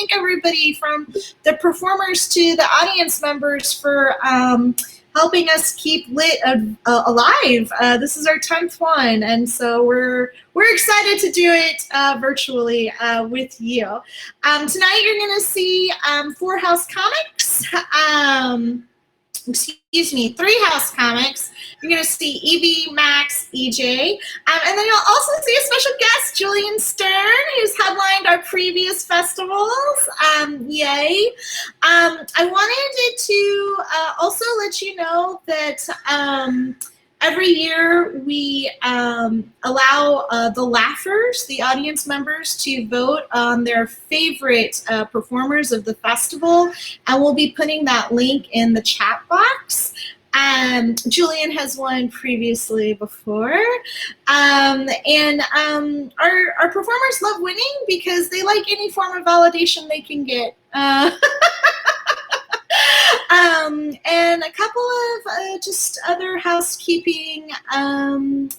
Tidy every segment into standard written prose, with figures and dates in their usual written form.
thank everybody from the performers to the audience members for helping us keep Lit alive. This is our 10th one, and so we're excited to do it virtually with you. Tonight you're going to see 4 house comics. Excuse me, 3 house comics. You're going to see Evie, Max, EJ, and then you'll also see a special guest, Julian Stern, who's headlined our previous festivals. Yay. I wanted to also let you know that every year we allow the laughers, the audience members, to vote on their favorite performers of the festival, and we'll be putting that link in the chat box. Julian has won previously before, and our performers love winning because they like any form of validation they can get. And a couple of just other housekeeping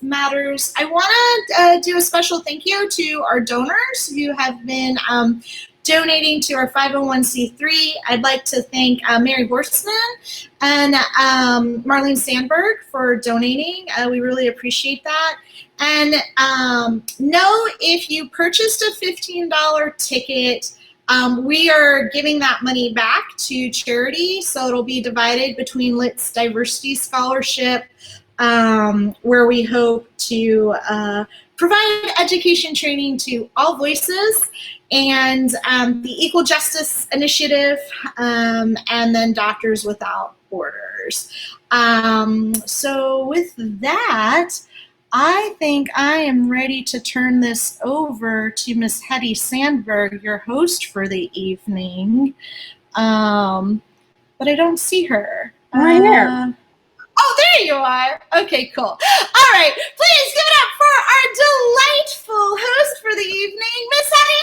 matters. I want to do a special thank you to our donors who have been donating to our 501c3. I'd like to thank Mary Horstman and Marlene Sandberg for donating. We really appreciate that. And know if you purchased a $15 ticket, we are giving that money back to charity, so it'll be divided between Lit's Diversity Scholarship, where we hope to provide education training to all voices, and the Equal Justice Initiative, and then Doctors Without Borders. So with that, I think I am ready to turn this over to Miss Hetty Sandberg, your host for the evening. But I don't see her. Right here. Oh, there you are. Okay, cool. All right, please give it up for our delightful host for the evening, Miss Hetty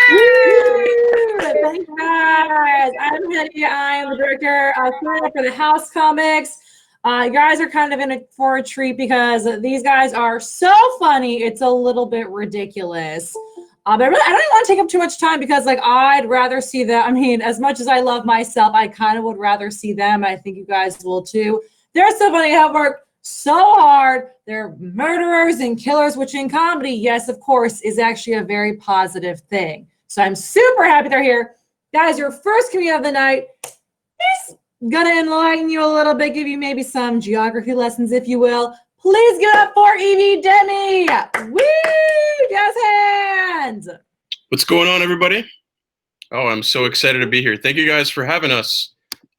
Sandberg. Thanks, guys. I'm Hetty. I am the director of for the House Comics. You guys are kind of in for a treat because these guys are so funny. It's a little bit ridiculous. But I don't even want to take up too much time because, like, I'd rather see them. I mean, as much as I love myself, I kind of would rather see them. I think you guys will too. They're so funny. They have worked so hard. They're murderers and killers, which in comedy, yes, of course, is actually a very positive thing. So I'm super happy they're here. Guys, your first comedian of the night is going to enlighten you a little bit, give you maybe some geography lessons, if you will. Please give it up for Evie Demi. Woo! Yes, hands. What's going on, everybody? Oh, I'm so excited to be here. Thank you guys for having us.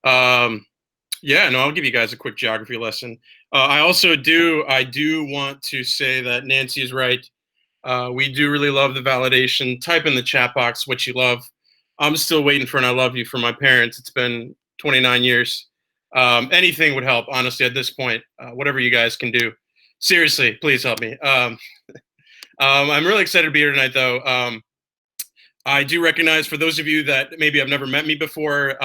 Yeah, no, I'll give you guys a quick geography lesson. I do want to say that Nancy is right. We do really love the validation. Type in the chat box what you love. I'm still waiting for an I love you from my parents. It's been 29 years. Anything would help, honestly, at this point. Whatever you guys can do. Seriously, please help me. I'm really excited to be here tonight, though. I do recognize, for those of you that maybe have never met me before,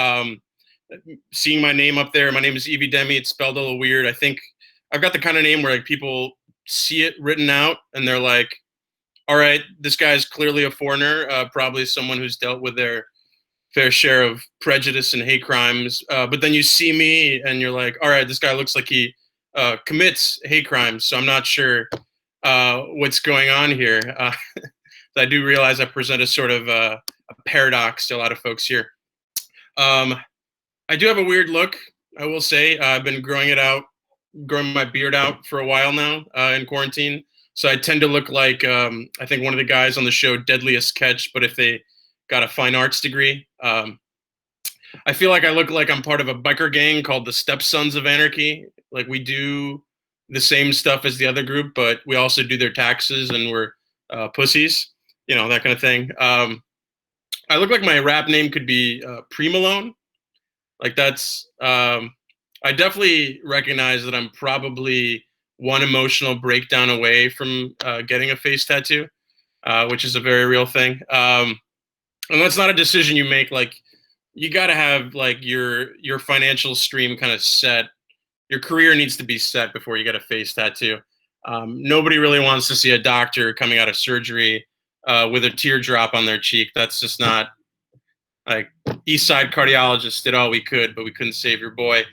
seeing my name up there, my name is Evie Demi. It's spelled a little weird. I think I've got the kind of name where, like, people see it written out and they're like, all right, this guy's clearly a foreigner, probably someone who's dealt with their fair share of prejudice and hate crimes. But then you see me and you're like, all right, this guy looks like he commits hate crimes. So I'm not sure what's going on here. I do realize I present a sort of a paradox to a lot of folks here. I do have a weird look, I will say. I've been growing my beard out for a while now in quarantine. So I tend to look like, I think one of the guys on the show, Deadliest Catch, but if they got a fine arts degree. I feel like I look like I'm part of a biker gang called the Stepsons of Anarchy. Like, we do the same stuff as the other group, but we also do their taxes and we're pussies, you know, that kind of thing. I look like my rap name could be Pre-Malone. Like, that's, I definitely recognize that I'm probably one emotional breakdown away from getting a face tattoo, which is a very real thing. And that's not a decision you make. Like, you got to have, like, your financial stream kind of set. Your career needs to be set before you get a face tattoo. Nobody really wants to see a doctor coming out of surgery with a teardrop on their cheek. That's just not Like, East Side cardiologists did all we could, but we couldn't save your boy.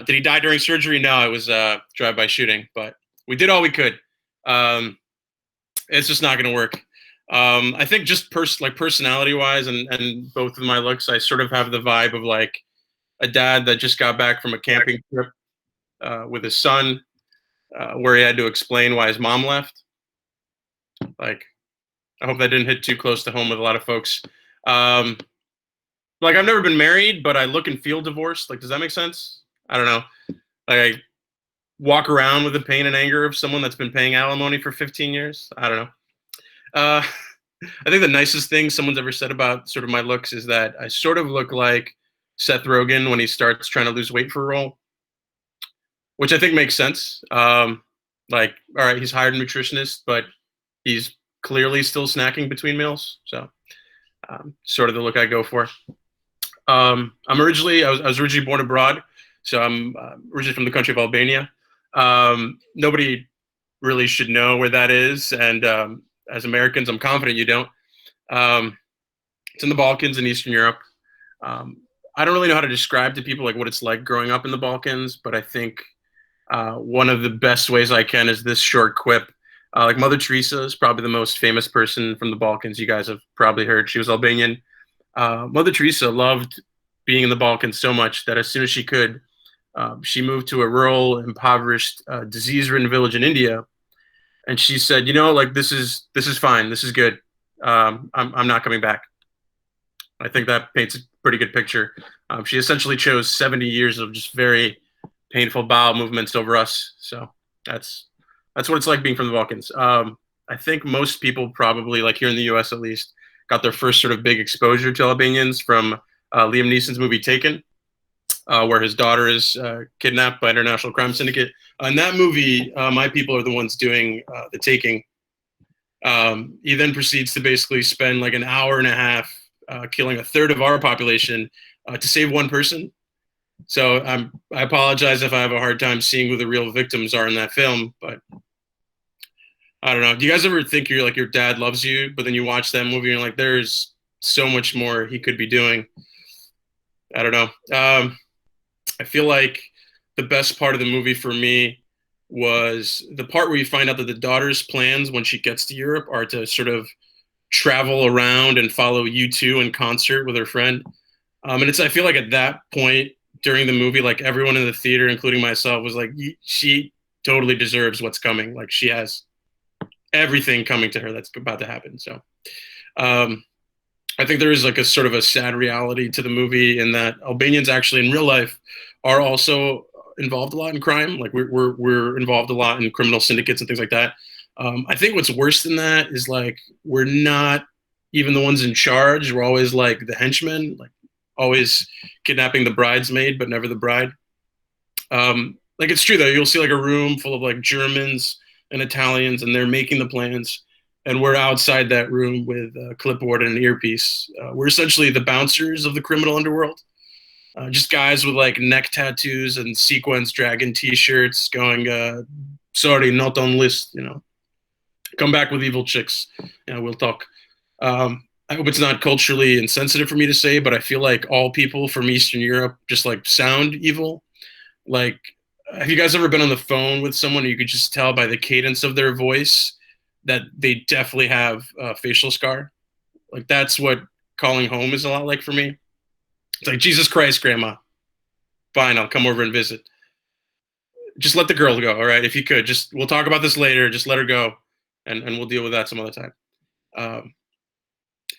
Did he die during surgery? No, it was drive-by shooting, but we did all we could. It's just not going to work. I think just personality-wise and both of my looks, I sort of have the vibe of like a dad that just got back from a camping trip with his son, where he had to explain why his mom left. Like, I hope that didn't hit too close to home with a lot of folks. Like, I've never been married, but I look and feel divorced. Like, does that make sense? I don't know. Like, I walk around with the pain and anger of someone that's been paying alimony for 15 years. I don't know. I think the nicest thing someone's ever said about sort of my looks is that I sort of look like Seth Rogen when he starts trying to lose weight for a role, which I think makes sense. Like, all right, he's hired a nutritionist, but he's clearly still snacking between meals. So sort of the look I go for. I was originally born abroad, so I'm originally from the country of Albania. Nobody really should know where that is, and as Americans, I'm confident you don't. It's in the Balkans in Eastern Europe. I don't really know how to describe to people like what it's like growing up in the Balkans, but I think one of the best ways I can is this short quip. Like, Mother Teresa is probably the most famous person from the Balkans. You guys have probably heard. She was Albanian. Mother Teresa loved being in the Balkans so much that as soon as she could, she moved to a rural, impoverished, disease-ridden village in India. And she said, you know, like, this is fine. This is good. I'm not coming back. I think that paints a pretty good picture. She essentially chose 70 years of just very painful bowel movements over us. So that's what it's like being from the Balkans. I think most people probably, like here in the US at least, got their first sort of big exposure to Albanians from Liam Neeson's movie Taken, where his daughter is kidnapped by international crime syndicate. In that movie, my people are the ones doing the taking. He then proceeds to basically spend like an hour and a half killing a third of our population to save one person. So I apologize if I have a hard time seeing who the real victims are in that film, but I don't know. Do you guys ever think you're like your dad loves you, but then you watch that movie and you're like, there's so much more he could be doing? I don't know. I feel like the best part of the movie for me was the part where you find out that the daughter's plans when she gets to Europe are to sort of travel around and follow U2 in concert with her friend. And I feel like at that point during the movie, like everyone in the theater, including myself, was like, she totally deserves what's coming. Like, she has everything coming to her that's about to happen. So I think there is like a sort of a sad reality to the movie in that Albanians actually in real life are also involved a lot in crime. Like, we're involved a lot in criminal syndicates and things like that. I think what's worse than that is like, we're not even the ones in charge. We're always like the henchmen, like always kidnapping the bridesmaid, but never the bride. Like, it's true though. You'll see like a room full of like Germans and Italians, and they're making the plans. And we're outside that room with a clipboard and an earpiece. We're essentially the bouncers of the criminal underworld. Just guys with like neck tattoos and sequins dragon t-shirts going, sorry, not on list, you know. Come back with evil chicks. Yeah, we'll talk. I hope it's not culturally insensitive for me to say, but I feel like all people from Eastern Europe just like sound evil. Like, have you guys ever been on the phone with someone and you could just tell by the cadence of their voice that they definitely have a facial scar? Like, that's what calling home is a lot like for me. It's like, Jesus Christ, Grandma. Fine, I'll come over and visit. Just let the girl go, all right? If you could, just, we'll talk about this later. Just let her go, and we'll deal with that some other time.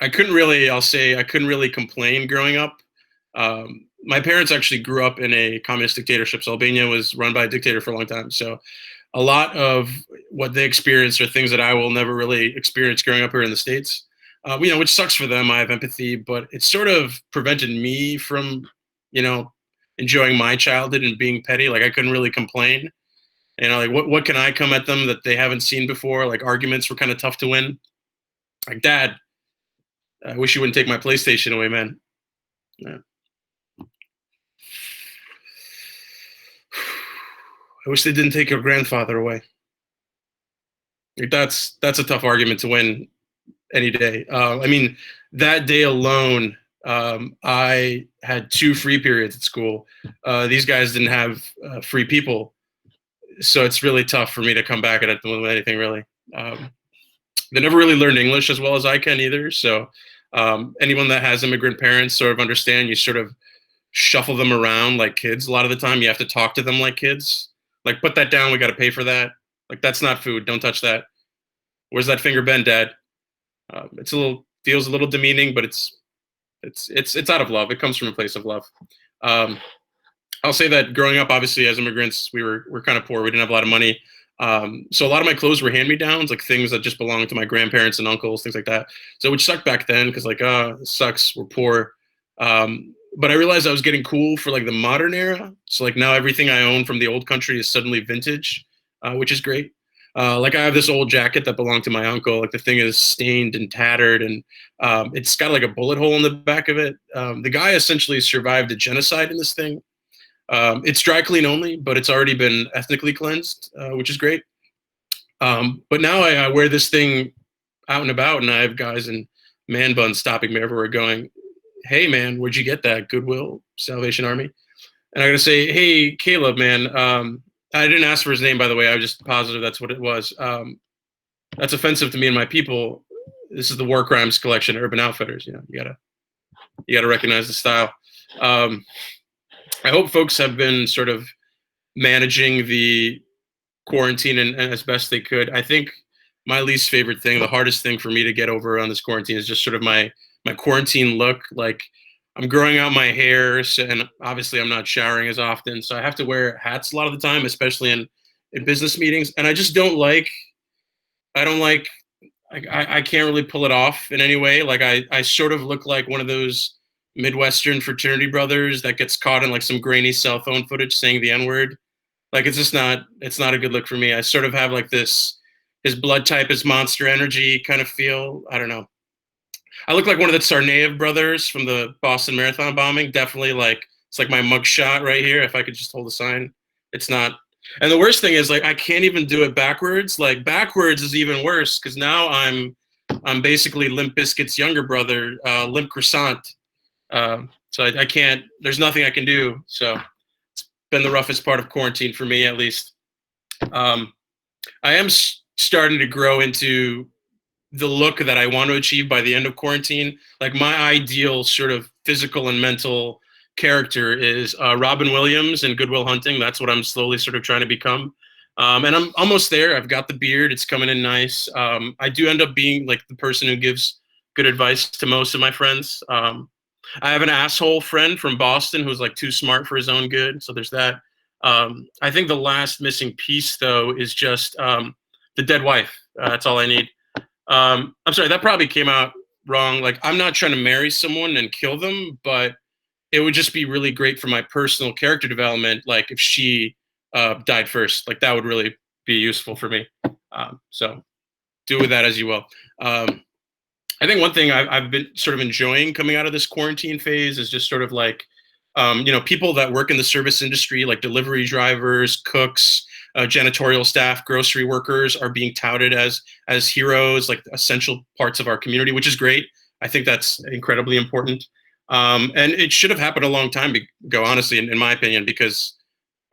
I couldn't really complain growing up. My parents actually grew up in a communist dictatorship. So Albania was run by a dictator for a long time. So a lot of what they experienced are things that I will never really experience growing up here in the States. You know, which sucks for them. I have empathy, but it sort of prevented me from, you know, enjoying my childhood and being petty. Like, I couldn't really complain. You know, like what can I come at them that they haven't seen before? Like, arguments were kind of tough to win. Like, Dad, I wish you wouldn't take my PlayStation away, man. Yeah. I wish they didn't take your grandfather away. Like, that's a tough argument to win any day. I mean, that day alone I had 2 free periods at school. These guys didn't have free people, so it's really tough for me to come back at it with anything really. They never really learned English as well as I can either. So anyone that has immigrant parents sort of understand you sort of shuffle them around like kids. A lot of the time you have to talk to them like kids. Like, put that down. We got to pay for that. Like, that's not food. Don't touch that. Where's that finger been, Dad? Feels a little demeaning, but it's out of love. It comes from a place of love. I'll say that growing up, obviously, as immigrants, we're kind of poor. We didn't have a lot of money. So a lot of my clothes were hand-me-downs, like things that just belonged to my grandparents and uncles, things like that. So which sucked back then because, like, it sucks. We're poor. But I realized I was getting cool for like the modern era. So like now everything I own from the old country is suddenly vintage, which is great. Like I have this old jacket that belonged to my uncle. Like the thing is stained and tattered, and it's got like a bullet hole in the back of it. The guy essentially survived a genocide in this thing. It's dry clean only, but it's already been ethnically cleansed, which is great. But now I wear this thing out and about, and I have guys in man buns stopping me everywhere going, "Hey man, where'd you get that? Goodwill, Salvation Army?" And I gotta say, "Hey Caleb, man, I didn't ask for his name, by the way. I was just positive that's what it was. That's offensive to me and my people. This is the War Crimes collection, Urban Outfitters. You know, you gotta recognize the style." I hope folks have been sort of managing the quarantine and as best they could. I think my least favorite thing, the hardest thing for me to get over on this quarantine, is just sort of my quarantine look. Like, I'm growing out my hair, so, and obviously I'm not showering as often, so I have to wear hats a lot of the time, especially in business meetings. And I just don't like. I don't like. I can't really pull it off in any way. Like I sort of look like one of those Midwestern fraternity brothers that gets caught in like some grainy cell phone footage saying the N-word. Like, it's not a good look for me. I sort of have like this, his blood type is Monster Energy kind of feel. I don't know. I look like one of the Tsarnaev brothers from the Boston Marathon bombing. Definitely, like, it's like my mugshot right here. If I could just hold a sign, it's not. And the worst thing is, like, I can't even do it backwards. Like, backwards is even worse because now I'm basically Limp Bizkit's younger brother, Limp Croissant. So I can't. There's nothing I can do. So it's been the roughest part of quarantine for me, at least. I am starting to grow into the look that I want to achieve by the end of quarantine. Like, my ideal sort of physical and mental character is Robin Williams in Good Will Hunting. That's what I'm slowly sort of trying to become. And I'm almost there. I've got the beard. It's coming in nice. I do end up being like the person who gives good advice to most of my friends. I have an asshole friend from Boston who's like too smart for his own good. So there's that. I think the last missing piece, though, is just the dead wife. That's all I need. I'm sorry, that probably came out wrong. Like, I'm not trying to marry someone and kill them, but it would just be really great for my personal character development. Like, if she died first, like, that would really be useful for me. So do with that as you will. I think one thing I've been sort of enjoying coming out of this quarantine phase is just sort of like, people that work in the service industry, like delivery drivers, cooks, janitorial staff, grocery workers, are being touted as heroes, like essential parts of our community, which is great. I think that's incredibly important. And it should have happened a long time ago, honestly, in my opinion, because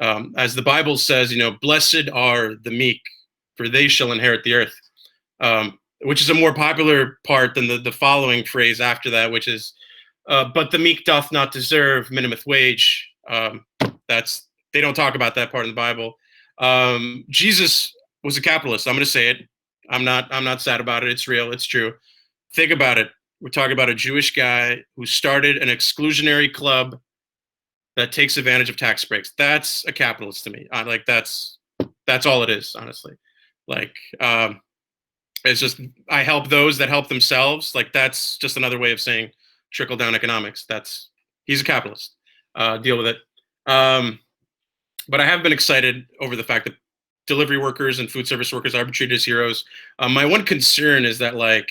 as the Bible says, blessed are the meek, for they shall inherit the earth. Which is a more popular part than the following phrase after that, which is, but the meek doth not deserve minimum wage. They don't talk about that part in the Bible. Jesus was a capitalist. I'm going to say it. I'm not sad about it. It's real. It's true. Think about it. We're talking about a Jewish guy who started an exclusionary club that takes advantage of tax breaks. That's a capitalist to me. That's all it is, honestly. Like, it's just, I help those that help themselves. Like, that's just another way of saying trickle down economics. He's a capitalist. Deal with it. But I have been excited over the fact that delivery workers and food service workers are treated as heroes. My one concern is that, like,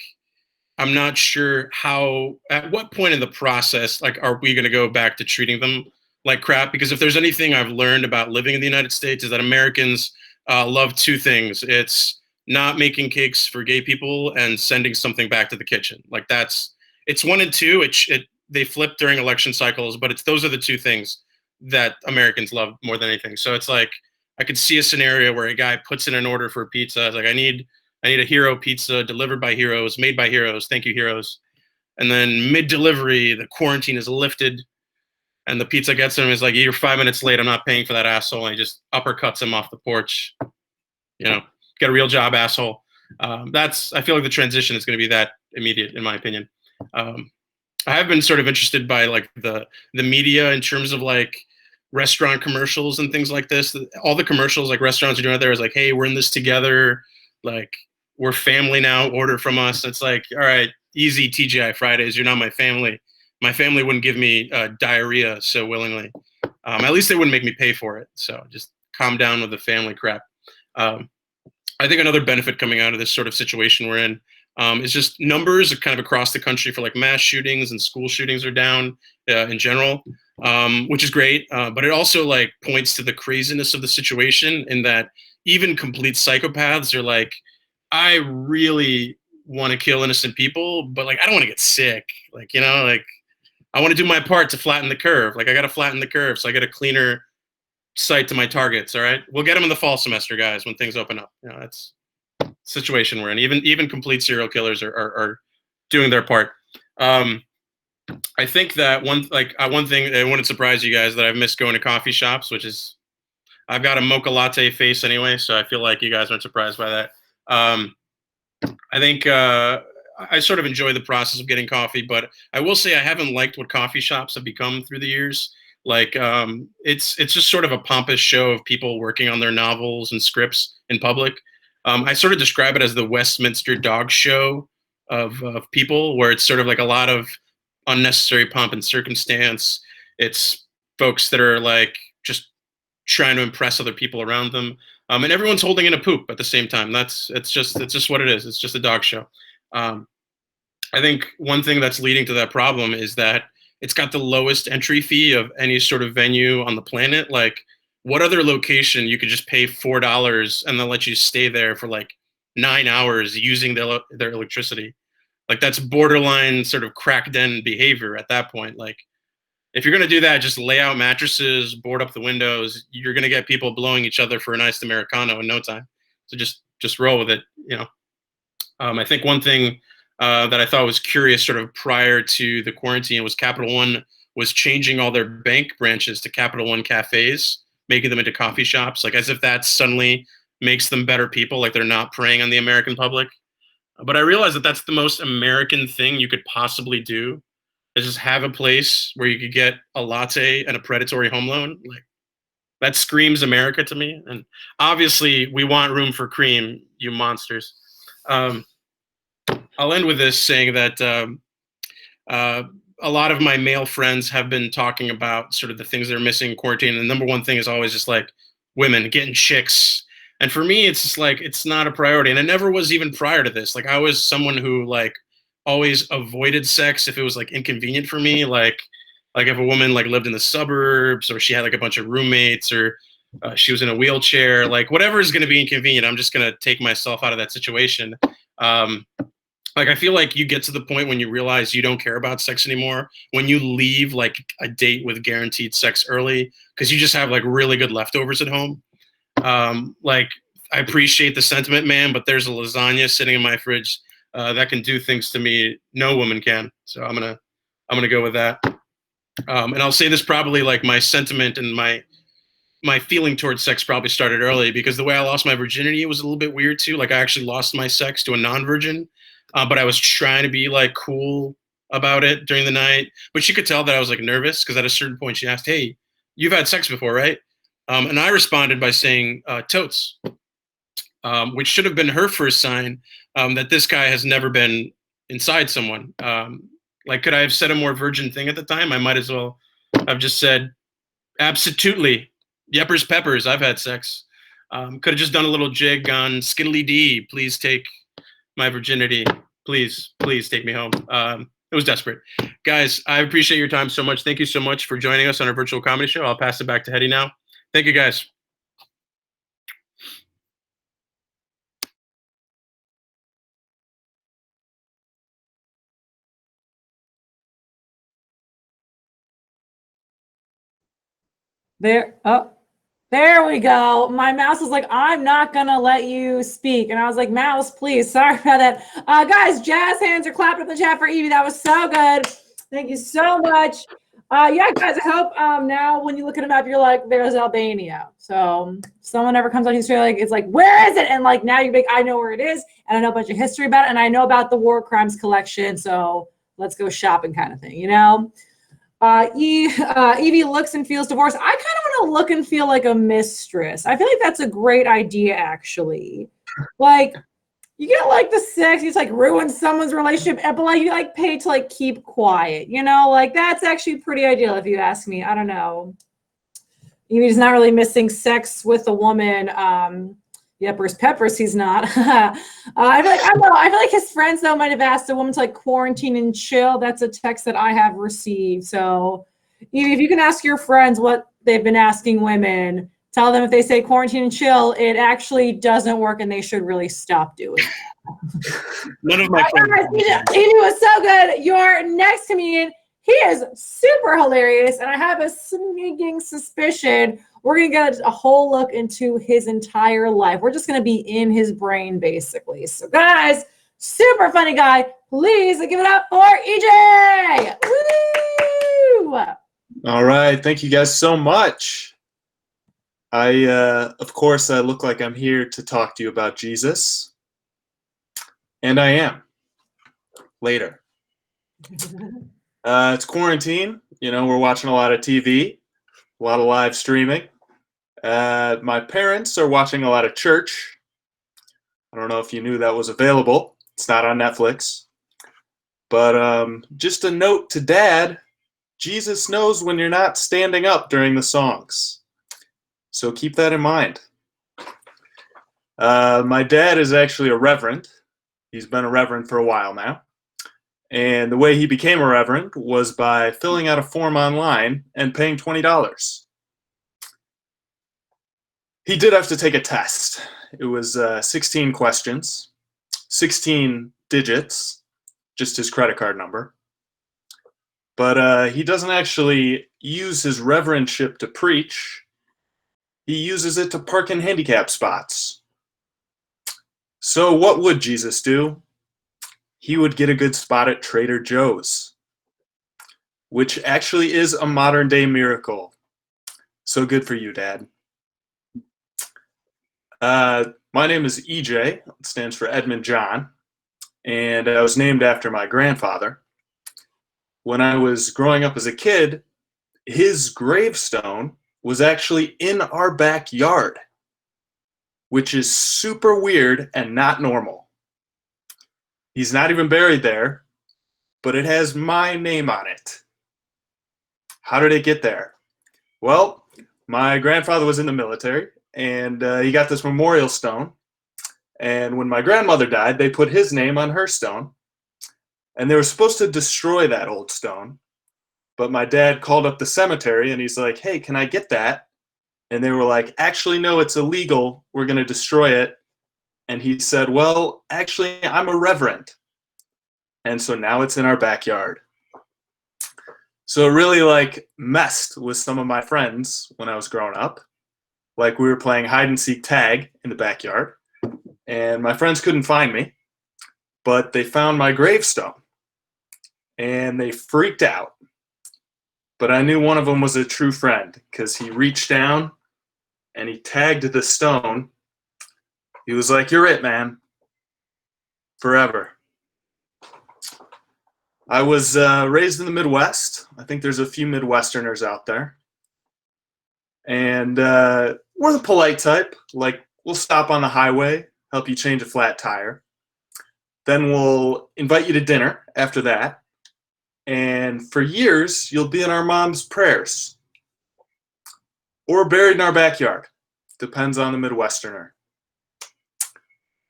I'm not sure at what point in the process, like, are we going to go back to treating them like crap? Because if there's anything I've learned about living in the United States, is that Americans love two things. It's not making cakes for gay people and sending something back to the kitchen. Like, it's 1 and 2. they flip during election cycles, but those are the two things that Americans love more than anything. So it's like I could see a scenario where a guy puts in an order for pizza. It's like I need a hero pizza delivered by heroes, made by heroes. Thank you, heroes. And then mid delivery, the quarantine is lifted, and the pizza gets him. Is like, you're 5 minutes late. I'm not paying for that asshole. And he just uppercuts him off the porch. Get a real job, asshole. I feel like the transition is going to be that immediate, in my opinion. I have been sort of interested by like the media in terms of like restaurant commercials and things like this. All the commercials like restaurants are doing out there is like, hey, we're in this together. Like, we're family now. Order from us. It's like, all right, easy TGI Fridays. You're not my family. My family wouldn't give me diarrhea so willingly. At least they wouldn't make me pay for it. So just calm down with the family crap. I think another benefit coming out of this sort of situation we're in is just numbers kind of across the country for like mass shootings and school shootings are down in general, which is great. But it also like points to the craziness of the situation in that even complete psychopaths are like, I really want to kill innocent people, but like I don't want to get sick. Like, like I want to do my part to flatten the curve. Like I got to flatten the curve so I get a cleaner sight to my targets. All right, we'll get them in the fall semester, guys, when things open up. That's the situation we're in. Even complete serial killers are doing their part. I think that one thing, it wouldn't surprise you guys that I've missed going to coffee shops, which is I've got a mocha latte face anyway, so I feel like you guys aren't surprised by that. I think I sort of enjoy the process of getting coffee, but I will say I haven't liked what coffee shops have become through the years. Like it's just sort of a pompous show of people working on their novels and scripts in public. I sort of describe it as the Westminster dog show of people, where it's sort of like a lot of unnecessary pomp and circumstance. It's folks that are like just trying to impress other people around them, and everyone's holding in a poop at the same time. It's just what it is. It's just a dog show. I think one thing that's leading to that problem is that it's got the lowest entry fee of any sort of venue on the planet. Like, what other location you could just pay $4 and they'll let you stay there for like 9 hours using their electricity? Like, that's borderline sort of crack den behavior at that point. Like, if you're gonna do that, just lay out mattresses, board up the windows. You're gonna get people blowing each other for a nice Americano in no time. So just roll with it. I think one thing that I thought was curious sort of prior to the quarantine was Capital One was changing all their bank branches to Capital One cafes, making them into coffee shops, like as if that suddenly makes them better people, like they're not preying on the American public. But I realized that that's the most American thing you could possibly do, is just have a place where you could get a latte and a predatory home loan. Like, that screams America to me. And obviously we want room for cream, you monsters. I'll end with this saying that a lot of my male friends have been talking about sort of the things they're missing in quarantine. And the number one thing is always just like women, getting chicks. And for me, it's just like, it's not a priority. And it never was even prior to this. Like, I was someone who like always avoided sex if it was like inconvenient for me. Like if a woman like lived in the suburbs, or she had like a bunch of roommates, or she was in a wheelchair, like whatever is going to be inconvenient, I'm just going to take myself out of that situation. Like, I feel like you get to the point when you realize you don't care about sex anymore, when you leave like a date with guaranteed sex early, because you just have like really good leftovers at home. Like, I appreciate the sentiment, man, but there's a lasagna sitting in my fridge that can do things to me no woman can. So I'm gonna go with that. And I'll say this, probably like my sentiment and my feeling towards sex probably started early, because the way I lost my virginity, it was a little bit weird too. Like, I actually lost my sex to a non-virgin, but I was trying to be like cool about it during the night. But she could tell that I was like nervous, because at a certain point she asked, "Hey, you've had sex before, right?" And I responded by saying, "Totes," which should have been her first sign that this guy has never been inside someone. Like, could I have said a more virgin thing at the time? I might as well have just said, "Absolutely. Yeppers peppers, I've had sex." Could have just done a little jig on Skiddly D. Please take my virginity. Please take me home. It was desperate. Guys, I appreciate your time so much. Thank you so much for joining us on our virtual comedy show. I'll pass it back to Hetty now. Thank you, guys. There. Oh, there we go. My mouse is like, I'm not gonna let you speak, and I was like, mouse, please. Sorry about that. Guys, jazz hands are clapping in the chat for Evie. That was so good. Thank you so much. Yeah, guys, I hope now when you look at a map, you're like, there's Albania. So someone ever comes on history, like, it's like, where is it? And like, now you're like, I know where it is, and I know a bunch of history about it, and I know about the war crimes collection. So let's go shopping, kind of thing, you know? Evie looks and feels divorced. I kind of want to look and feel like a mistress. I feel like that's a great idea, actually. Like, you get like the sex, you just like ruin someone's relationship, but like you like pay to like keep quiet, you know? Like that's actually pretty ideal if you ask me. I don't know. Evie's not really missing sex with a woman. Yepers peppers, he's not. I feel like I don't know. I feel like his friends though might have asked a woman to like quarantine and chill. That's a text that I have received. So if you can ask your friends what they've been asking women, tell them if they say quarantine and chill, it actually doesn't work and they should really stop doing it. None of my friends. Evie was so good. Your next comedian, he is super hilarious, and I have a sneaking suspicion we're going to get a whole look into his entire life. We're just going to be in his brain, basically. So, guys, super funny guy. Please give it up for EJ. Woo! All right. Thank you guys so much. Of course, I look like I'm here to talk to you about Jesus. And I am. Later. It's quarantine. You know, we're watching a lot of TV, a lot of live streaming. My parents are watching a lot of church. I don't know if you knew that was available. It's not on Netflix. But just a note to Dad, Jesus knows when you're not standing up during the songs. So keep that in mind. My dad is actually a reverend. He's been a reverend for a while now. And the way he became a reverend was by filling out a form online and paying $20. He did have to take a test. It was 16 questions, 16 digits, just his credit card number. But he doesn't actually use his reverendship to preach. He uses it to park in handicap spots. So what would Jesus do? He would get a good spot at Trader Joe's, which actually is a modern day miracle. So good for you, Dad. My name is EJ. It stands for Edmund John, and I was named after my grandfather. When I was growing up as a kid, his gravestone was actually in our backyard, which is super weird and not normal. He's not even buried there, but it has my name on it. How did it get there? Well, my grandfather was in the military, and he got this memorial stone. And when my grandmother died, they put his name on her stone. And they were supposed to destroy that old stone. But my dad called up the cemetery, and he's like, hey, can I get that? And they were like, actually, no, it's illegal. We're going to destroy it. And he said, well, actually, I'm a reverend. And so now it's in our backyard. So it really like messed with some of my friends when I was growing up. Like we were playing hide and seek tag in the backyard. And my friends couldn't find me. But they found my gravestone. And they freaked out. But I knew one of them was a true friend because he reached down and he tagged the stone. He was like, you're it, man. Forever. I was raised in the Midwest. I think there's a few Midwesterners out there. And we're the polite type. Like, we'll stop on the highway, help you change a flat tire. Then we'll invite you to dinner after that. And for years, you'll be in our mom's prayers. Or buried in our backyard. Depends on the Midwesterner.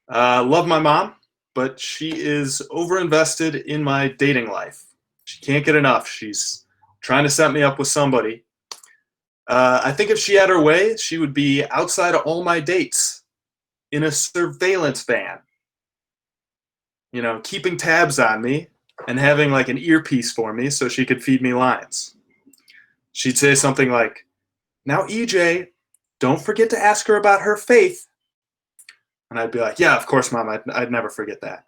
Love my mom, but she is overinvested in my dating life. She can't get enough. She's trying to set me up with somebody. I think if she had her way, she would be outside of all my dates in a surveillance van. You know, keeping tabs on me and having like an earpiece for me so she could feed me lines. She'd say something like, now EJ, don't forget to ask her about her faith. And I'd be like, yeah, of course, Mom, I'd never forget that.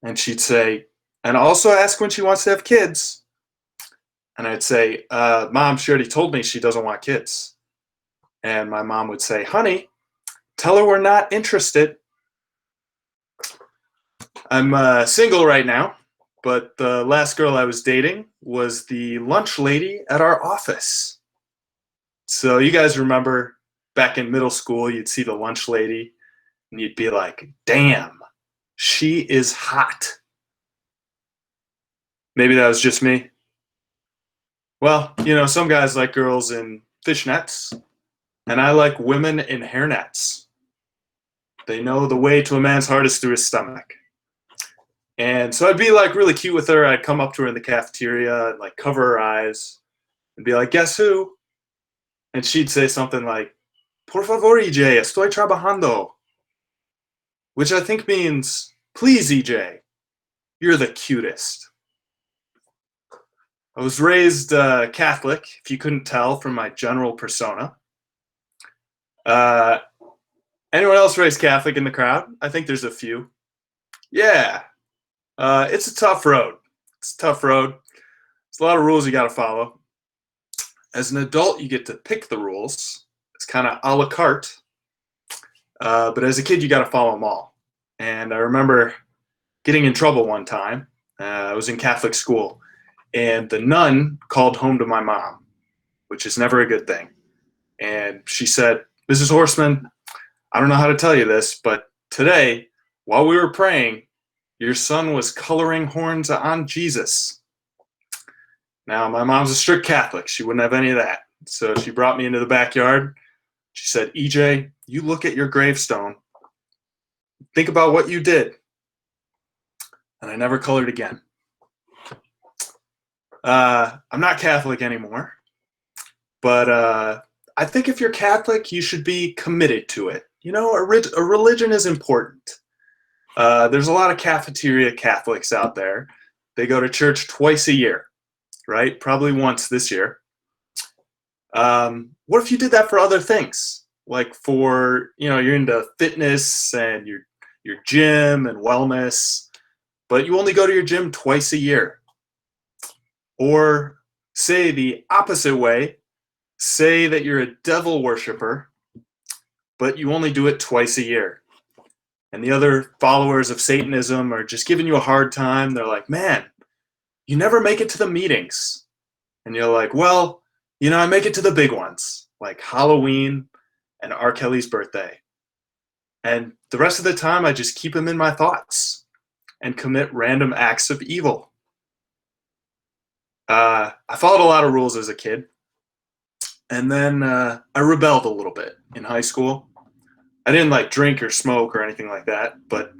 And she'd say, and also ask when she wants to have kids. And I'd say, Mom, she already told me she doesn't want kids. And my mom would say, honey, tell her we're not interested. I'm single right now, but the last girl I was dating was the lunch lady at our office. So you guys remember back in middle school, you'd see the lunch lady and you'd be like, damn, she is hot. Maybe that was just me. Well, you know, some guys like girls in fishnets, and I like women in hairnets. They know the way to a man's heart is through his stomach. And so I'd be like really cute with her. I'd come up to her in the cafeteria and like cover her eyes and be like, guess who? And she'd say something like, por favor, EJ, estoy trabajando. Which I think means, please, EJ, you're the cutest. I was raised Catholic, if you couldn't tell from my general persona. Anyone else raised Catholic in the crowd? I think there's a few. Yeah. It's a tough road. It's a tough road. There's a lot of rules you got to follow. As an adult, you get to pick the rules. It's kind of a la carte. But as a kid, you got to follow them all. And I remember getting in trouble one time. I was in Catholic school. And the nun called home to my mom, which is never a good thing. And she said, Mrs. Horseman, I don't know how to tell you this, but today, while we were praying, your son was coloring horns on Jesus. Now, my mom's a strict Catholic. She wouldn't have any of that. So she brought me into the backyard. She said, EJ, you look at your gravestone. Think about what you did. And I never colored again. I'm not Catholic anymore, but I think if you're Catholic, you should be committed to it. You know, a religion is important. There's a lot of cafeteria Catholics out there. They go to church twice a year, right? Probably once this year. What if you did that for other things? Like for, you know, you're into fitness and your gym and wellness, but you only go to your gym twice a year. Or say the opposite way, say that you're a devil worshiper, but you only do it twice a year. And the other followers of Satanism are just giving you a hard time. They're like, man, you never make it to the meetings. And you're like, well, you know, I make it to the big ones, like Halloween and R. Kelly's birthday. And the rest of the time, I just keep them in my thoughts and commit random acts of evil. I followed a lot of rules as a kid. And then I rebelled a little bit in high school. I didn't like drink or smoke or anything like that, but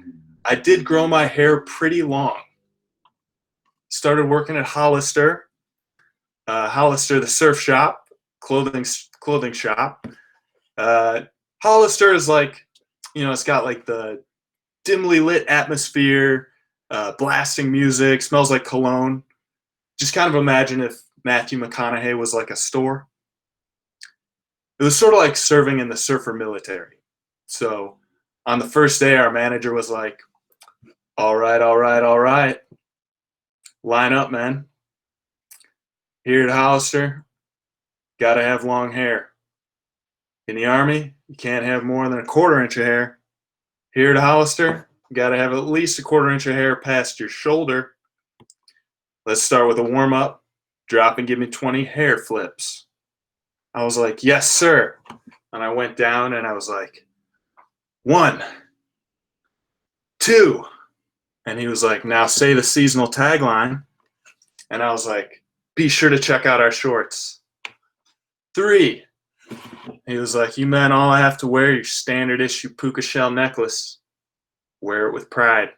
I did grow my hair pretty long. Started working at Hollister. Hollister, the surf shop, clothing shop. Hollister is like, you know, it's got like the dimly lit atmosphere, blasting music, smells like cologne. Just kind of imagine if Matthew McConaughey was like a store. It was sort of like serving in the surfer military. So on the first day, our manager was like, all right. Line up, man. Here at Hollister, got to have long hair. In the Army, you can't have more than a 1/4 inch of hair. Here at Hollister, you got to have at least a 1/4 inch of hair past your shoulder. Let's start with a warm-up. Drop and give me 20 hair flips. I was like, yes, sir. And I went down and I was like, 1, 2. And he was like, now say the seasonal tagline. And I was like, be sure to check out our shorts. 3. He was like, you men all have to wear your standard issue puka shell necklace. Wear it with pride.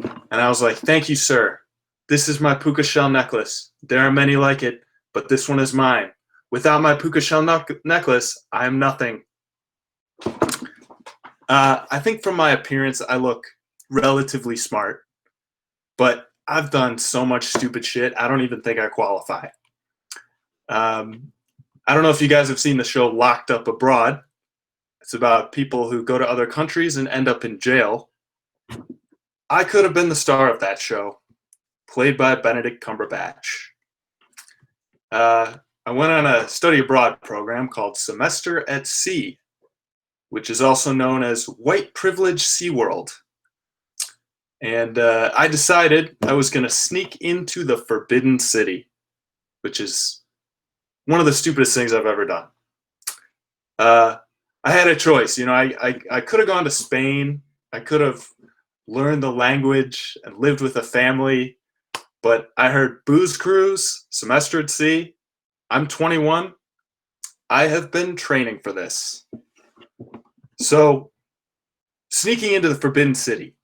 And I was like, thank you, sir. This is my puka shell necklace. There are many like it, but this one is mine. Without my puka shell necklace, I am nothing. I think from my appearance, I look relatively smart, but I've done so much stupid shit, I don't even think I qualify. I don't know if you guys have seen the show Locked Up Abroad. It's about people who go to other countries and end up in jail. I could have been the star of that show, played by Benedict Cumberbatch. I went on a study abroad program called Semester at Sea, which is also known as White Privilege SeaWorld. And I decided I was going to sneak into the Forbidden City, which is one of the stupidest things I've ever done. I had a choice. You know, I could have gone to Spain. I could have learned the language and lived with a family. But I heard booze cruise, semester at sea. I'm 21. I have been training for this. So, sneaking into the Forbidden City.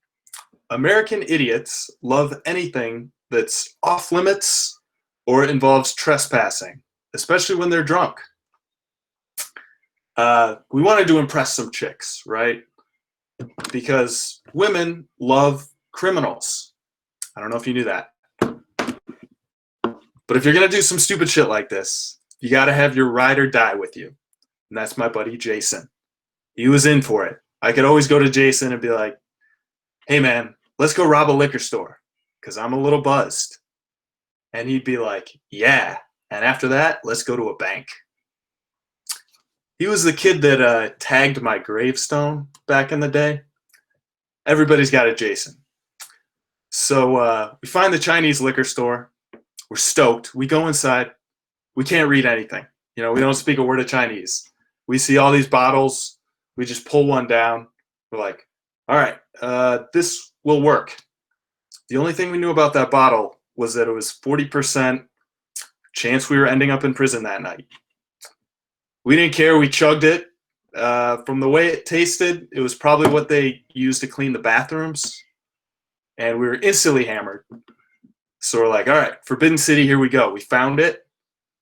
American idiots love anything that's off limits or involves trespassing, especially when they're drunk. We wanted to impress some chicks, right? Because women love criminals. I don't know if you knew that. But if you're going to do some stupid shit like this, you got to have your ride or die with you. And that's my buddy Jason. He was in for it. I could always go to Jason and be like, hey man, let's go rob a liquor store because I'm a little buzzed. And he'd be like, yeah. And after that, let's go to a bank. He was the kid that tagged my gravestone back in the day. Everybody's got a Jason. So we find the Chinese liquor store. We're stoked. We go inside. We can't read anything. You know, we don't speak a word of Chinese. We see all these bottles. We just pull one down. We're like, all right, this will work. The only thing we knew about that bottle was that it was 40% chance we were ending up in prison that night. We didn't care. We chugged it. From the way it tasted, it was probably what they used to clean the bathrooms. And we were instantly hammered. So we're like, all right, Forbidden City, here we go. We found it.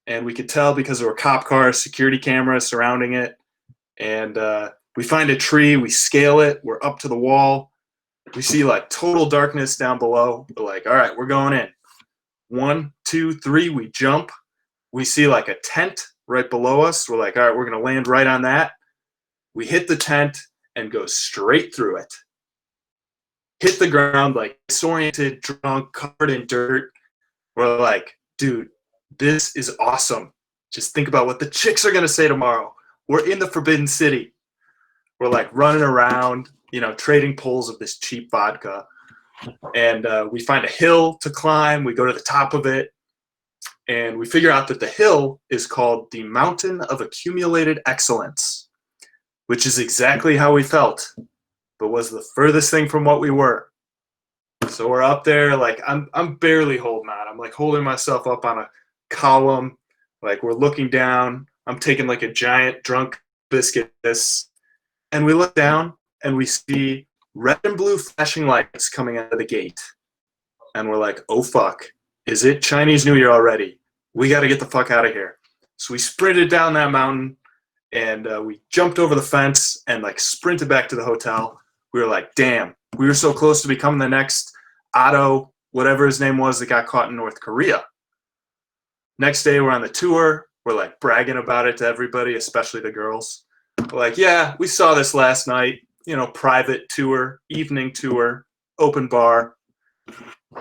And we could tell because there were cop cars, security cameras surrounding it. And we find a tree. We scale it. We're up to the wall. We see like total darkness down below. We're like, all right, we're going in. 1, 2, 3, we jump. We see like a tent right below us. We're like, all right, we're going to land right on that. We hit the tent and go straight through it. Hit the ground like disoriented, drunk, covered in dirt. We're like, dude, this is awesome. Just think about what the chicks are going to say tomorrow. We're in the Forbidden City. We're like running around, you know, trading pulls of this cheap vodka. And we find a hill to climb. We go to the top of it. And we figure out that the hill is called the Mountain of Accumulated Excellence, which is exactly how we felt, but was the furthest thing from what we were. So we're up there, like I'm barely holding on. I'm like holding myself up on a column, like we're looking down. I'm taking like a giant drunk biscuit, and we look down and we see red and blue flashing lights coming out of the gate. And we're like, oh fuck, is it Chinese New Year already? We got to get the fuck out of here. So we sprinted down that mountain and we jumped over the fence and like sprinted back to the hotel. We were like, damn, we were so close to becoming the next Otto, whatever his name was, that got caught in North Korea. Next day, we're on the tour. We're like bragging about it to everybody, especially the girls. We're like, yeah, we saw this last night, you know, private tour, evening tour, open bar.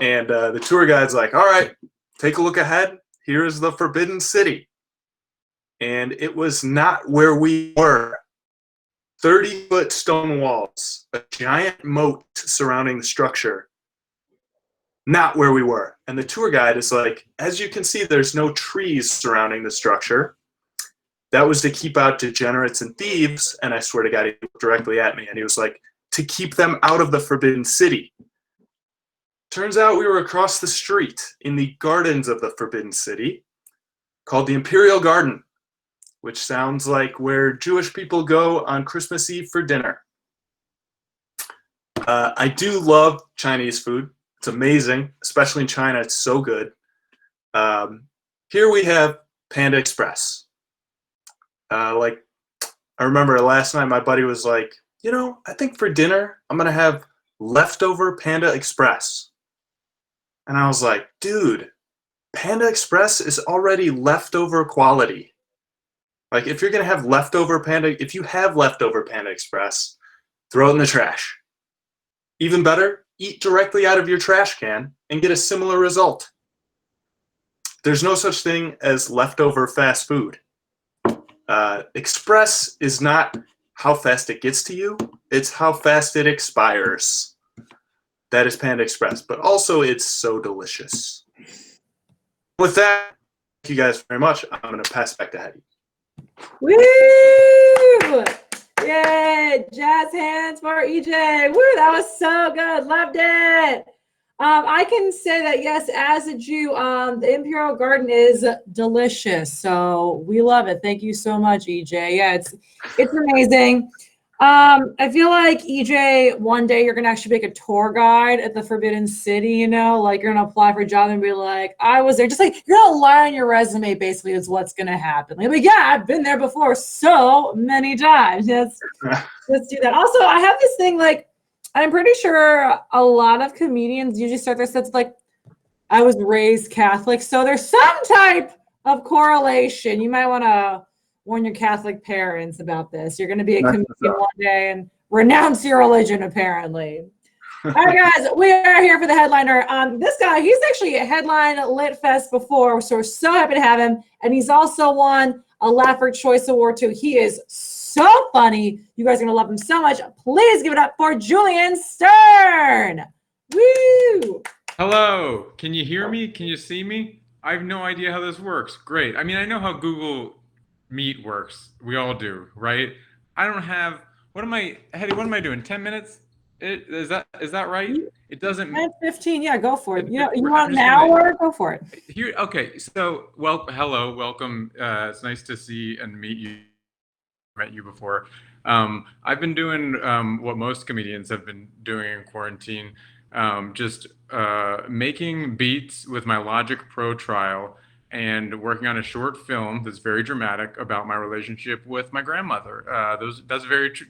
And the tour guide's like, all right, take a look ahead. Here is the Forbidden City. And it was not where we were. 30-foot stone walls, a giant moat surrounding the structure. Not where we were. And the tour guide is like, as you can see, there's no trees surrounding the structure. That was to keep out degenerates and thieves. And I swear to God, he looked directly at me and he was like, to keep them out of the Forbidden City. Turns out we were across the street in the gardens of the Forbidden City called the Imperial Garden, which sounds like where Jewish people go on Christmas Eve for dinner. I do love Chinese food. It's amazing, especially in China. It's so good. Here we have Panda Express. Like, I remember last night my buddy was like, you know, I think for dinner I'm going to have leftover Panda Express. And I was like, dude, Panda Express is already leftover quality. Like if you're gonna have leftover if you have leftover Panda Express, throw it in the trash. Even better, eat directly out of your trash can and get a similar result. There's no such thing as leftover fast food. Express is not how fast it gets to you, it's how fast it expires. That is Panda Express, but also it's so delicious. With that, thank you guys very much. I'm going to pass it back to Hetty. Woo! Yay! Jazz hands for EJ. Woo! That was so good. Loved it. I can say that yes, as a Jew, the Imperial Garden is delicious. So we love it. Thank you so much, EJ. Yeah, it's amazing. I feel like EJ, one day you're gonna actually make a tour guide at the Forbidden City, you know, like you're gonna apply for a job and be like, I was there. Just like you're gonna lie on your resume, basically, is what's gonna happen. Like, yeah, I've been there before so many times. Let's do that. Also, I have this thing, like, I'm pretty sure a lot of comedians usually start their sets like, I was raised Catholic. So there's some type of correlation. You might want to warn your Catholic parents about this. You're going to be a comedian one day and renounce your religion, apparently. All right, guys, we are here for the headliner. This guy, he's actually a headline at LITFest before, so we're so happy to have him. And he's also won a Laffer Choice Award, too. He is so funny. You guys are going to love him so much. Please give it up for Julian Stern. Woo! Hello. Can you hear me? Can you see me? I have no idea how this works. Great. I mean, I know how Google Meet works. We all do, right? I don't have, Hetty, what am I doing? 10 minutes? Is that right? It doesn't. 15, yeah, go for it. You know, you want an hour? Go for it. Here, okay. So, well, hello, welcome. It's nice to see and meet you. Met you before. I've been doing what most comedians have been doing in quarantine, just making beats with my Logic Pro trial and working on a short film that's very dramatic about my relationship with my grandmother. That's very true.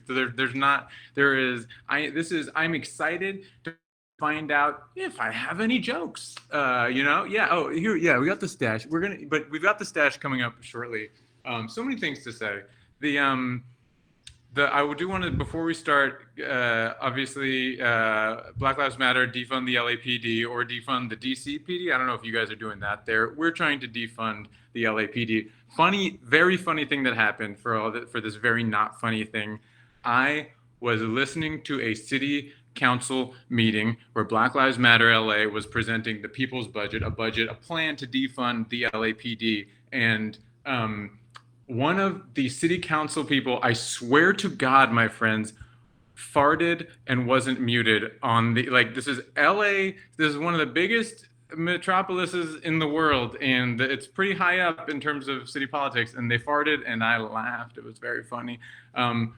I'm excited to find out if I have any jokes. You know, yeah. Oh, here, yeah. We got the stash. But we've got the stash coming up shortly. So many things to say. I do want to, before we start, obviously, Black Lives Matter, defund the LAPD or defund the DCPD. I don't know if you guys are doing that there. We're trying to defund the LAPD. Funny, very funny thing that happened for this very not funny thing. I was listening to a city council meeting where Black Lives Matter LA was presenting the people's budget, a plan to defund the LAPD. And, one of the city council people, I swear to God, my friends, farted and wasn't muted on the, like, this is LA. This is one of the biggest metropolises in the world. And it's pretty high up in terms of city politics. And they farted and I laughed. It was very funny. I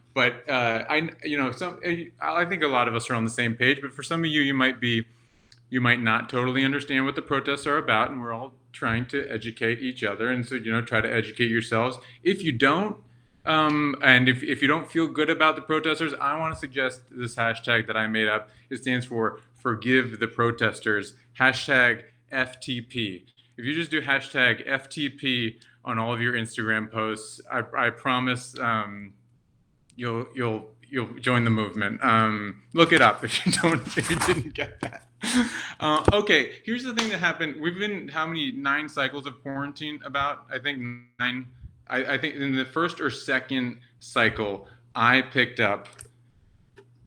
think a lot of us are on the same page, but for some of you, you might not totally understand what the protests are about, and we're all trying to educate each other. And so, you know, try to educate yourselves. If you don't, and if you don't feel good about the protesters, I want to suggest this hashtag that I made up. It stands for Forgive the Protesters, hashtag FTP. If you just do hashtag FTP on all of your Instagram posts, I promise you'll join the movement. Look it up if you didn't get that. Okay, here's the thing that happened. We've been how many 9 cycles of quarantine? About I think 9. I think in the first or second cycle, I picked up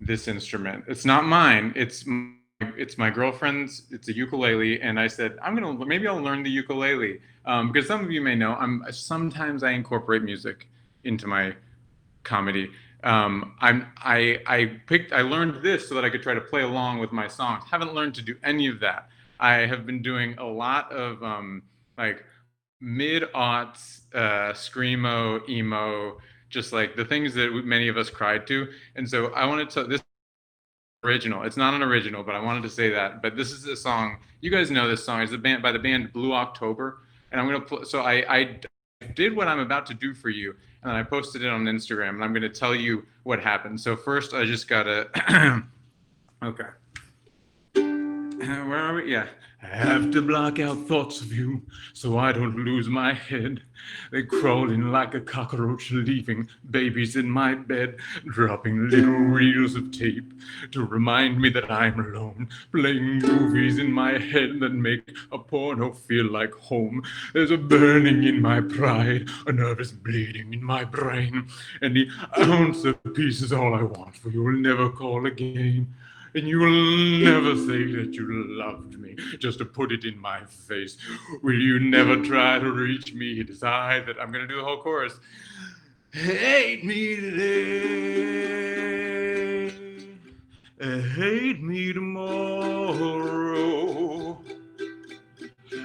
this instrument. It's not mine. It's my girlfriend's. It's a ukulele, and I said maybe I'll learn the ukulele because some of you may know sometimes I incorporate music into my comedy. I learned this so that I could try to play along with my songs. Haven't learned to do any of that. I have been doing a lot of like mid-aughts, screamo, emo, just like the things that many of us cried to. And so I wanted to, this original. It's not an original, but I wanted to say that. But this is a song. You guys know this song. It's by the band Blue October. And I'm gonna play. So I did what I'm about to do for you, and I posted it on Instagram, and I'm gonna tell you what happened. So first, I just gotta. Okay. Where are we? Yeah. I have to block out thoughts of you so I don't lose my head. They crawl in like a cockroach, leaving babies in my bed, dropping little reels of tape to remind me that I'm alone, playing movies in my head that make a porno feel like home. There's a burning in my pride, a nervous bleeding in my brain, and the ounce of peace is all I want, for you'll never call again. And you will never say that you loved me just to put it in my face. Will you never try to reach me? Decide that I'm going to do the whole chorus. Hate me today. Hate me tomorrow.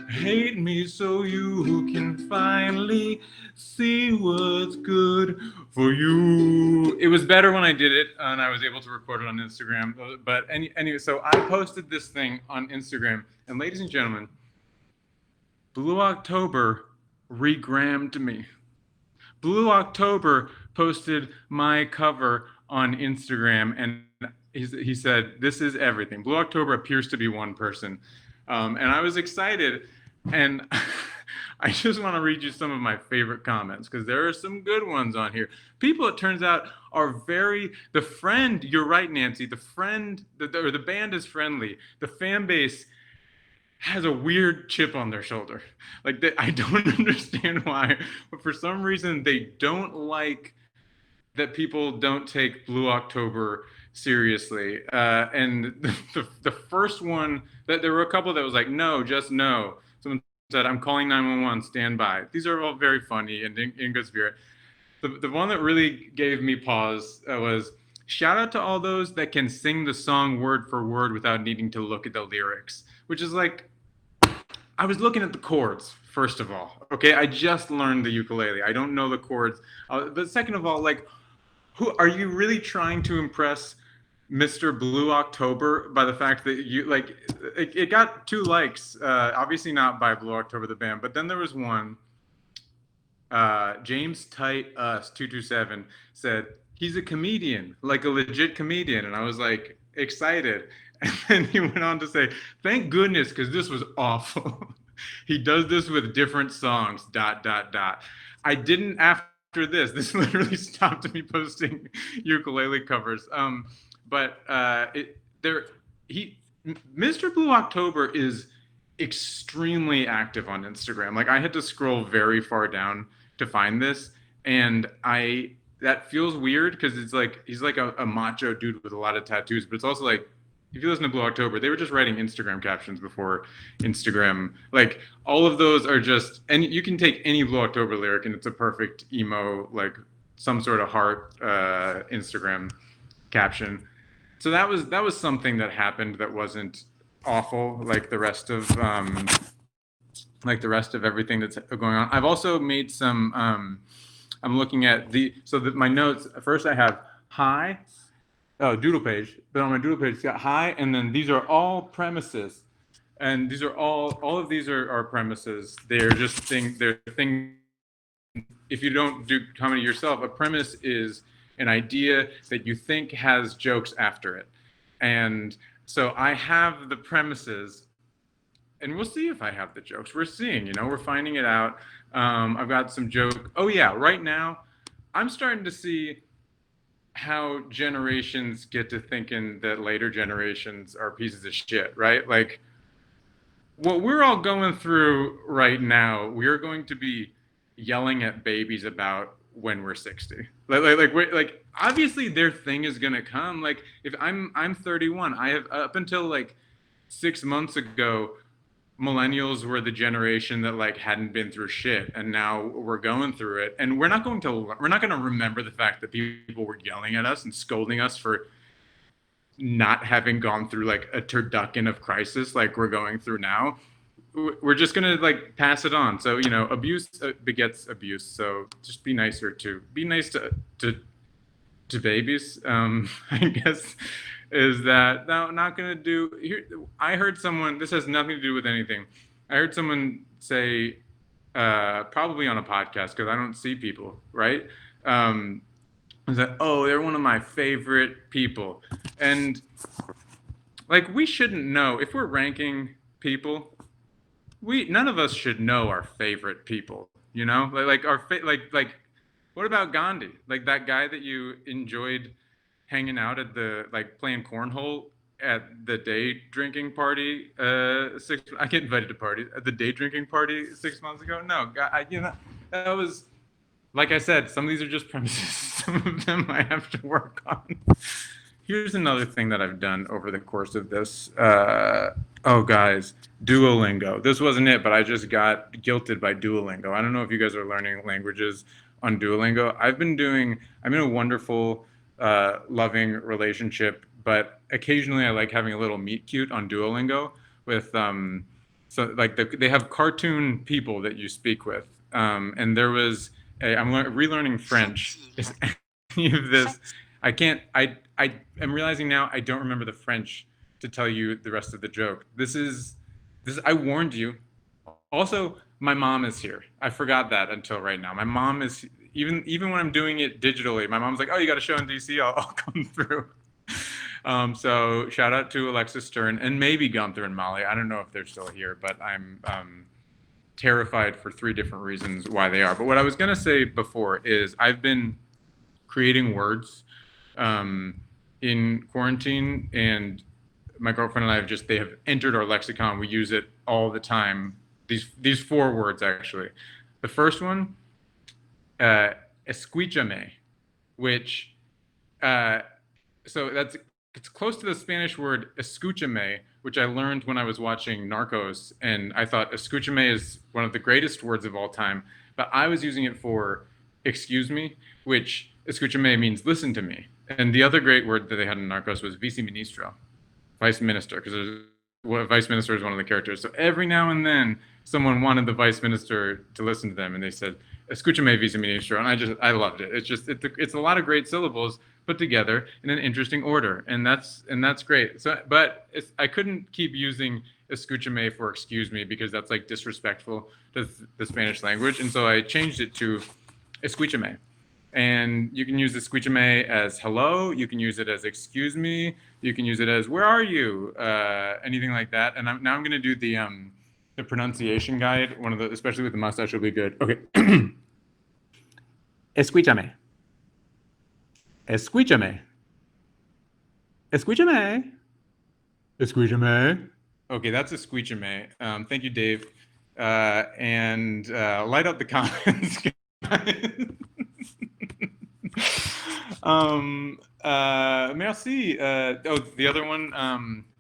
Hate me so you can finally see what's good for you. It was better when I did it and I was able to record it on Instagram. But anyway, so I posted this thing on Instagram. And ladies and gentlemen, Blue October regrammed me. Blue October posted my cover on Instagram and he said, "This is everything." Blue October appears to be one person. And I was excited. And I just want to read you some of my favorite comments because there are some good ones on here. People, it turns out, are the friend, you're right, Nancy, the friend, or the band is friendly. The fan base has a weird chip on their shoulder. Like, I don't understand why, but for some reason, they don't like that people don't take Blue October seriously. And the first one, that there were a couple that was like, no, just no. Someone said, "I'm calling 911, stand by." These are all very funny and in good spirit. The one that really gave me pause was, "Shout out to all those that can sing the song word for word without needing to look at the lyrics," which is like, I was looking at the chords, first of all. Okay, I just learned the ukulele. I don't know the chords. But second of all, like, who are you really trying to impress Mr. Blue October by the fact that you like it got 2 likes, obviously not by Blue October the band, but then there was one, James Tight Us 227 said he's a comedian, like a legit comedian, and I was like excited. And then he went on to say, "Thank goodness, because this was awful." He does this with different songs, ... I didn't after this literally stopped me posting ukulele covers. But Mr. Blue October is extremely active on Instagram. Like, I had to scroll very far down to find this, and that feels weird because it's like he's like a macho dude with a lot of tattoos, but it's also like, if you listen to Blue October, they were just writing Instagram captions before Instagram. Like, all of those are just, and you can take any Blue October lyric and it's a perfect emo, like some sort of heart Instagram caption. So that was something that happened that wasn't awful like the rest of everything that's going on. I've also made some I'm looking at my notes. First I have hi. Oh, doodle page. But on my doodle page it's got hi, and then these are all premises. And these are all of these are premises. They're just things. If you don't do comedy yourself, a premise is an idea that you think has jokes after it. And so I have the premises, and we'll see if I have the jokes. We're seeing, we're finding it out. I've got some joke. Oh yeah, right now I'm starting to see how generations get to thinking that later generations are pieces of shit, right? Like, what we're all going through right now, we're going to be yelling at babies about when we're 60. Like obviously their thing is gonna come. Like, if I'm 31, I have up until like 6 months ago, millennials were the generation that like hadn't been through shit, and now we're going through it, and we're not going to remember the fact that people were yelling at us and scolding us for not having gone through like a turducken of crisis like we're going through now. We're just gonna like pass it on. So abuse begets abuse. So just be nice to babies. I guess is that no, not gonna do. Here, I heard someone. This has nothing to do with anything. I heard someone say, probably on a podcast because I don't see people, right? Is that, oh, they're one of my favorite people, and like we shouldn't know if we're ranking people. None of us should know our favorite people. You know, like what about Gandhi? Like that guy that you enjoyed hanging out at the like playing cornhole at the day drinking party. I get invited to parties at the day drinking party 6 months ago. No, you know, that was like I said. Some of these are just premises. Some of them I have to work on. Here's another thing that I've done over the course of this. Oh, guys, Duolingo. This wasn't it, but I just got guilted by Duolingo. I don't know if you guys are learning languages on Duolingo. I'm in a wonderful, loving relationship, but occasionally I like having a little meet cute on Duolingo with, so like they have cartoon people that you speak with. And there was, I'm relearning French. Is any of this, I am realizing now I don't remember the French to tell you the rest of the joke. I warned you. Also, my mom is here. I forgot that until right now. My mom is, even when I'm doing it digitally, my mom's like, oh, you got a show in DC, I'll come through. So shout out to Alexa Stern and maybe Gunther and Molly. I don't know if they're still here, but I'm terrified for 3 different reasons why they are. But what I was gonna say before is I've been creating words in quarantine, and my girlfriend and I they have entered our lexicon. We use it all the time. These 4 words actually. The first one, escúchame, which so it's close to the Spanish word escúchame, which I learned when I was watching Narcos, and I thought escúchame is one of the greatest words of all time. But I was using it for excuse me, which escúchame means listen to me. And the other great word that they had in Narcos was viceministro, vice minister, because vice minister is one of the characters. So every now and then, someone wanted the vice minister to listen to them, and they said, "Escúchame, viceministro," and I loved it. It's a lot of great syllables put together in an interesting order, and that's great. So, but I couldn't keep using escúchame for excuse me because that's like disrespectful to the Spanish language, and so I changed it to escúchame. And you can use escúchame as hello. You can use it as excuse me. You can use it as where are you? Anything like that. And now I'm going to do the pronunciation guide. Especially with the mustache, will be good. Okay. Escúchame. Escúchame. Escúchame. Escúchame. Okay, that's escúchame. Thank you, Dave. And light up the comments. Merci. The other one.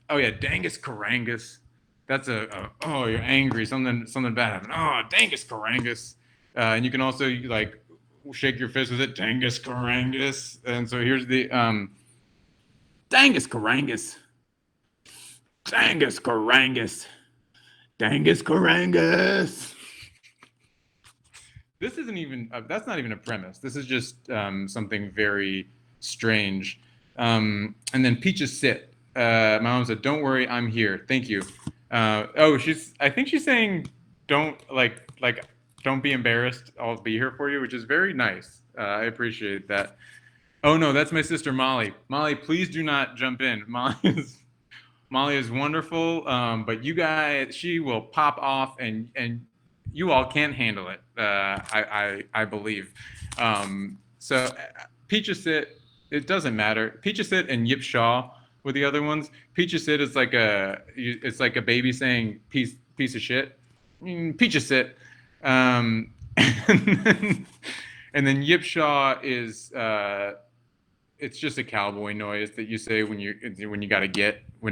Oh yeah, Dangus Karangus. That's you're angry. Something bad happened. Oh, Dangus Karangus. And you can also like shake your fist with it. Dangus Karangus. And so here's the Dangus Karangus. Dangus Karangus. Dangus Karangus. This isn't even, that's not even a premise. This is just something very strange. And then Peaches Sit. My mom said, don't worry, I'm here. Thank you. I think she's saying, don't be embarrassed. I'll be here for you, which is very nice. I appreciate that. Oh no, that's my sister, Molly. Molly, please do not jump in. Molly is wonderful, but you guys, she will pop off and you all can't handle it. I believe. So Peaches Sit, it doesn't matter. Peaches Sit and Yip Shaw were the other ones. Peaches Sit is like it's like a baby saying piece of shit. Peaches Sit. And then Yip Shaw is it's just a cowboy noise that you say when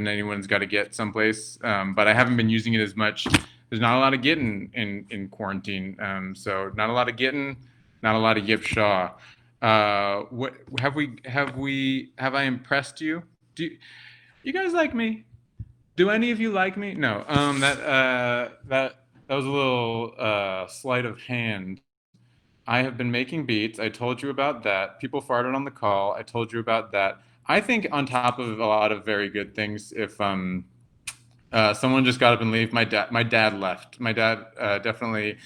anyone's got to get someplace. But I haven't been using it as much. There's not a lot of getting in quarantine. So not a lot of getting, not a lot of Yip Shaw. What have I impressed you? Do you guys like me? Do any of you like me? No. That was a little sleight of hand. I have been making beats. I told you about that. People farted on the call. I told you about that. I think on top of a lot of very good things, if someone just got up and leave, my dad left. My dad definitely,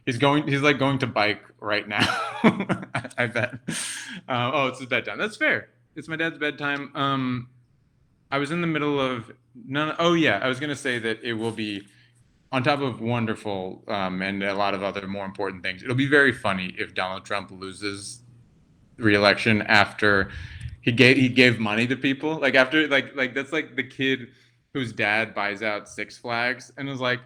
he's like going to bike right now. I bet. It's his bedtime. That's fair. It's my dad's bedtime. I was in the middle of none. Oh yeah, I was gonna say that it will be on top of wonderful and a lot of other more important things. It'll be very funny if Donald Trump loses re-election after he gave money to people. Like after that's like the kid whose dad buys out Six Flags and is like,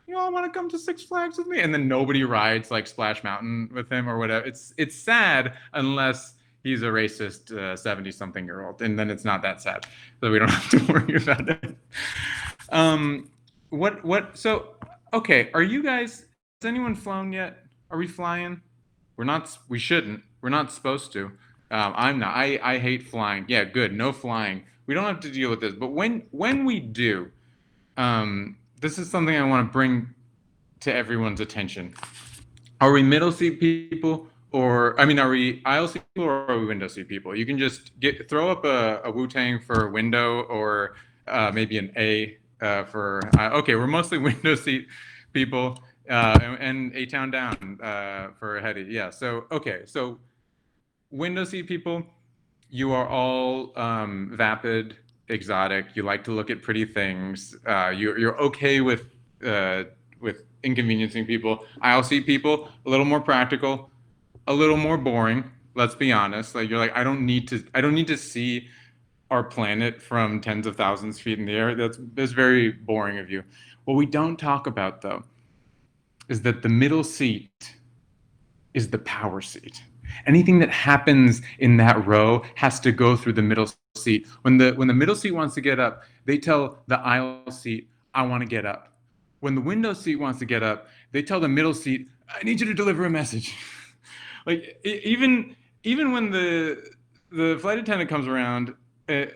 you all want to come to Six Flags with me, and then nobody rides like Splash Mountain with him or whatever. It's sad unless he's a racist 70-something-year-old, and then it's not that sad, so we don't have to worry about it. What so okay, are you guys, has anyone flown yet? Are we flying? We're not, we shouldn't, we're not supposed to. I'm not, I hate flying. Yeah, good, no flying. We don't have to deal with this, but when we do, this is something I want to bring to everyone's attention. Are we middle seat people, or I mean, are we aisle seat people, or are we window seat people? You can just throw up a Wu-Tang for window, or maybe an A for okay. We're mostly window seat people, and A Town Down for Hetty. Yeah. So okay. So window seat people, you are all vapid, exotic. You like to look at pretty things. You're okay with inconveniencing people. Aisle seat people, a little more practical, a little more boring. Let's be honest. Like you're like, I don't need to see our planet from tens of thousands of feet in the air. That's very boring of you. What we don't talk about though is that the middle seat is the power seat. Anything that happens in that row has to go through the middle seat. When the middle seat wants to get up, they tell the aisle seat, I want to get up. When the window seat wants to get up, they tell the middle seat, I need you to deliver a message. Like even when the flight attendant comes around,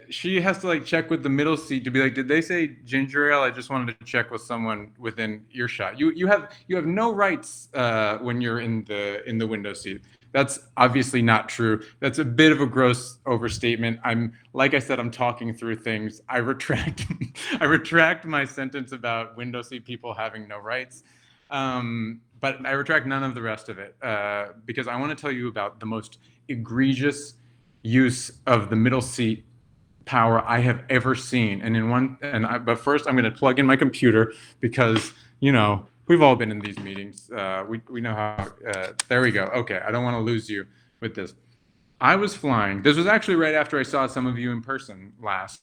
she has to like check with the middle seat to be like, did they say ginger ale? I just wanted to check with someone within earshot. You have no rights when you're in the window seat. That's obviously not true. That's a bit of a gross overstatement. Like I said, I'm talking through things. I retract my sentence about window seat people having no rights. But I retract none of the rest of it because I want to tell you about the most egregious use of the middle seat power I have ever seen. But first I'm going to plug in my computer because, we've all been in these meetings. We know how, there we go. Okay, I don't want to lose you with this. I was flying. This was actually right after I saw some of you in person last,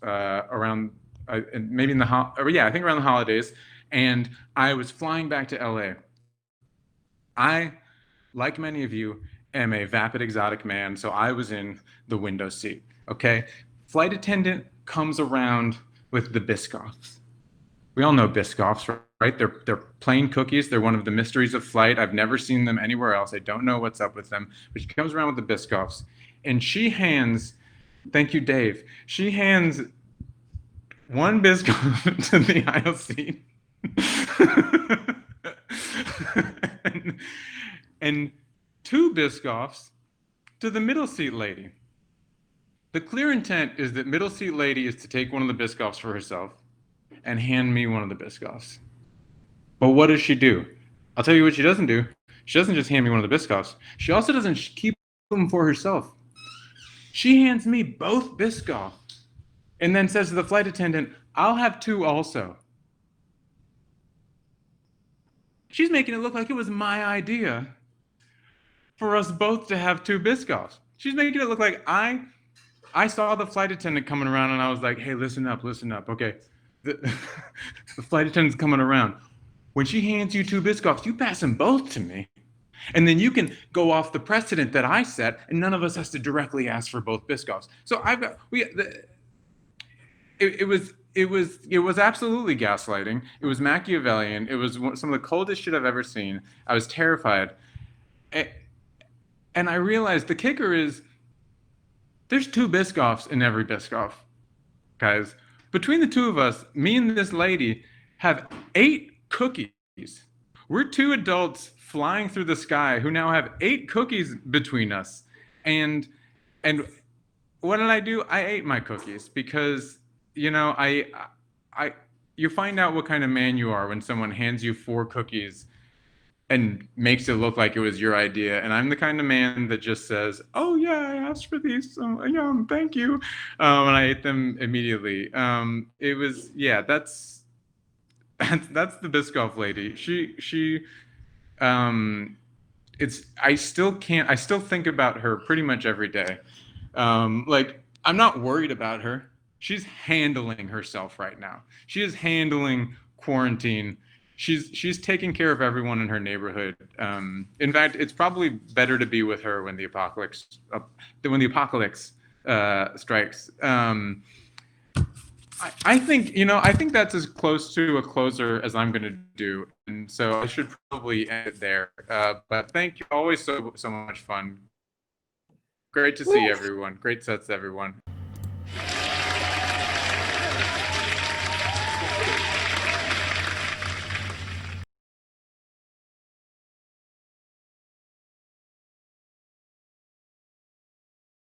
around, maybe I think around the holidays. And I was flying back to LA. I, like many of you, am a vapid exotic man, so I was in the window seat, okay? Flight attendant comes around with the Biscoffs. We all know Biscoffs, right? They're plain cookies. They're one of the mysteries of flight. I've never seen them anywhere else. I don't know what's up with them. But she comes around with the Biscoffs, and she hands, thank you, Dave, she hands one Biscoff to the aisle seat. and 2 Biscoffs to the middle seat lady. The clear intent is that middle seat lady is to take one of the Biscoffs for herself and hand me one of the Biscoffs. But what does she do? I'll tell you what she doesn't do. She doesn't just hand me one of the Biscoffs. She also doesn't keep them for herself. She hands me both Biscoffs and then says to the flight attendant, I'll have 2 also. She's making it look like it was my idea for us both to have 2 Biscoffs. She's making it look like I saw the flight attendant coming around and I was like, hey, listen up. Okay, the flight attendant's coming around. When she hands you 2 Biscoffs, you pass them both to me. And then you can go off the precedent that I set, and none of us has to directly ask for both Biscoffs. So it was absolutely gaslighting. It was Machiavellian. It was some of the coldest shit I've ever seen. I was terrified. And I realized the kicker is there's 2 Biscoffs in every Biscoff, guys. Between the 2 of us, me and this lady have 8 cookies. We're 2 adults flying through the sky who now have 8 cookies between us. And what did I do? I ate my cookies because, you find out what kind of man you are when someone hands you 4 cookies and makes it look like it was your idea. And I'm the kind of man that just says, "Oh yeah, I asked for these. So yum, thank you," and I ate them immediately. It was that's the Biscoff lady. It's I still think about her pretty much every day. Like I'm not worried about her. She's handling herself right now. She is handling quarantine. She's taking care of everyone in her neighborhood. In fact, it's probably better to be with her when the apocalypse strikes. I think I think that's as close to a closer as I'm going to do, and so I should probably end it there. But thank you, always so much fun. Great to see everyone. Great sets, everyone.